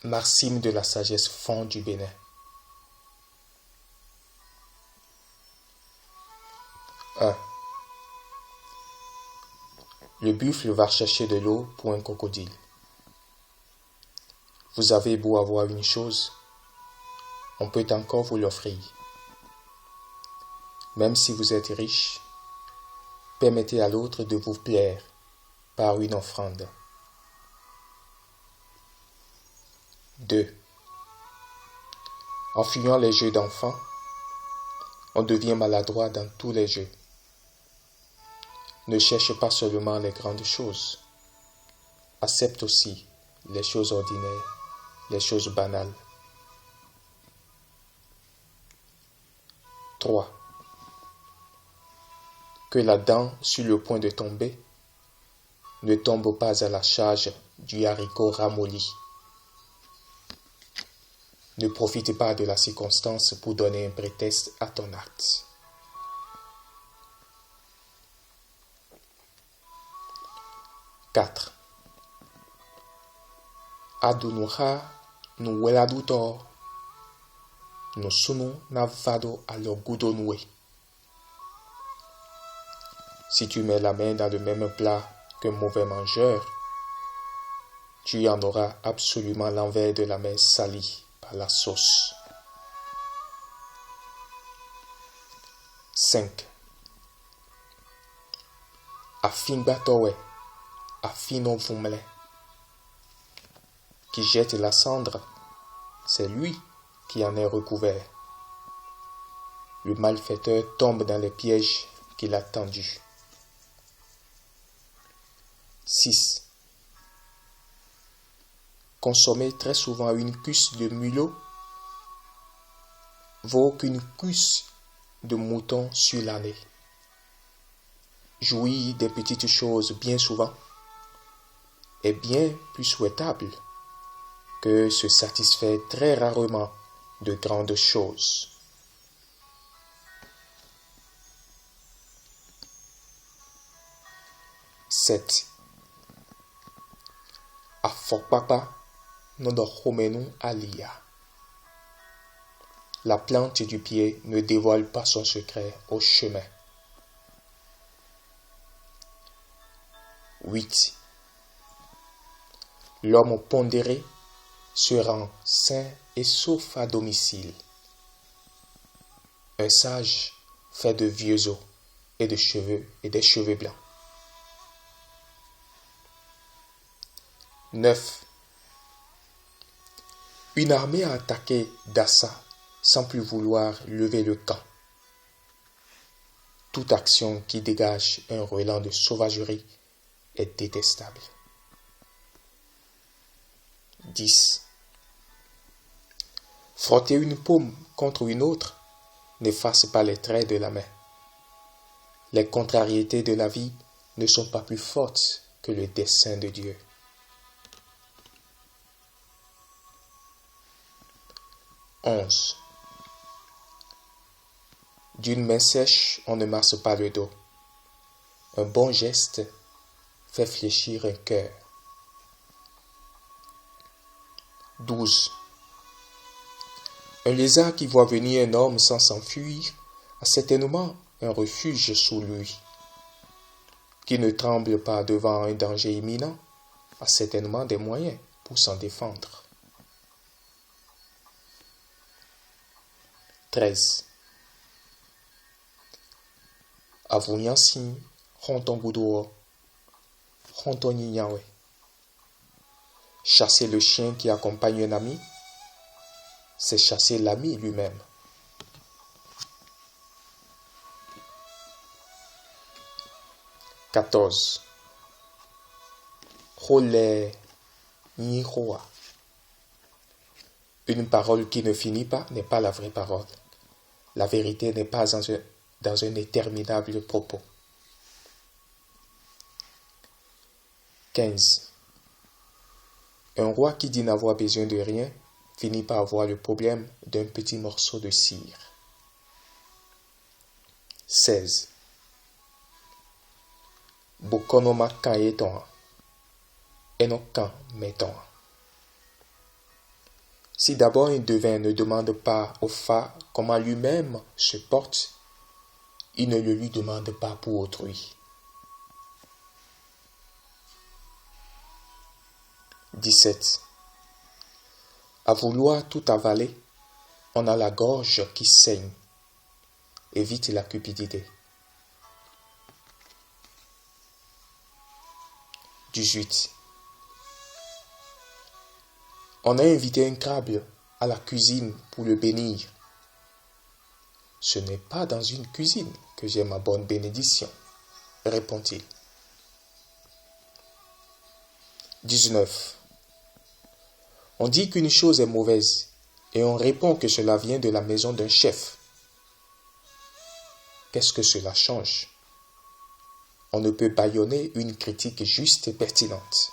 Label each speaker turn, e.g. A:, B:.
A: Maxime de la sagesse fond du Bénin. Un. Le buffle va chercher de l'eau pour un crocodile. Vous avez beau avoir une chose, on peut encore vous l'offrir. Même si vous êtes riche, permettez à l'autre de vous plaire par une offrande. 2. En fuyant les jeux d'enfants, on devient maladroit dans tous les jeux. Ne cherche pas seulement les grandes choses. Accepte aussi les choses ordinaires, les choses banales. 3. Que la dent sur le point de tomber ne tombe pas à la charge du haricot ramolli. Ne profite pas de la circonstance pour donner un prétexte à ton acte. 4. Adunuha nu weladuto nu sunu navado alogudonwe. Si tu mets la main dans le même plat qu'un mauvais mangeur, tu en auras absolument l'envers de la main salie par la sauce. 5. Afingbatowe, afinovumle. Qui jette la cendre, c'est lui qui en est recouvert. Le malfaiteur tombe dans les pièges qu'il a tendus. 6. Consommer très souvent une cuisse de mulot vaut qu'une cuisse de mouton sur l'année. Jouir des petites choses bien souvent est bien plus souhaitable que se satisfaire très rarement de grandes choses. 7. Afokpapa nodohomenu alia. La plante du pied ne dévoile pas son secret au chemin. 8. L'homme pondéré se rend sain et sauf à domicile. Un sage fait de vieux os et de cheveux et des cheveux blancs. 9. Une armée a attaqué Dassa sans plus vouloir lever le camp. Toute action qui dégage un relent de sauvagerie est détestable. 10. Frotter une paume contre une autre n'efface pas les traits de la main. Les contrariétés de la vie ne sont pas plus fortes que le dessein de Dieu. 11. D'une main sèche, on ne masse pas le dos. Un bon geste fait fléchir un cœur. 12. Un lézard qui voit venir un homme sans s'enfuir a certainement un refuge sous lui. Qui ne tremble pas devant un danger imminent a certainement des moyens pour s'en défendre. 13. Avunyansi hontongudo hontonyiyawe. Chasser le chien qui accompagne un ami, c'est chasser l'ami lui-même. 14. Hole Nihoa. Une parole qui ne finit pas n'est pas la vraie parole. La vérité n'est pas dans un interminable propos. 15. Un roi qui dit n'avoir besoin de rien finit par avoir le problème d'un petit morceau de cire. 16. Bokonoma kaeton enokan meton. Si d'abord un devin ne demande pas au phare comment lui-même se porte, il ne le lui demande pas pour autrui. 17. À vouloir tout avaler, on a la gorge qui saigne. Évite la cupidité. 18. On a invité un crabe à la cuisine pour le bénir. Ce n'est pas dans une cuisine que j'ai ma bonne bénédiction, répond-il. 19. On dit qu'une chose est mauvaise et on répond que cela vient de la maison d'un chef. Qu'est-ce que cela change? On ne peut bâillonner une critique juste et pertinente.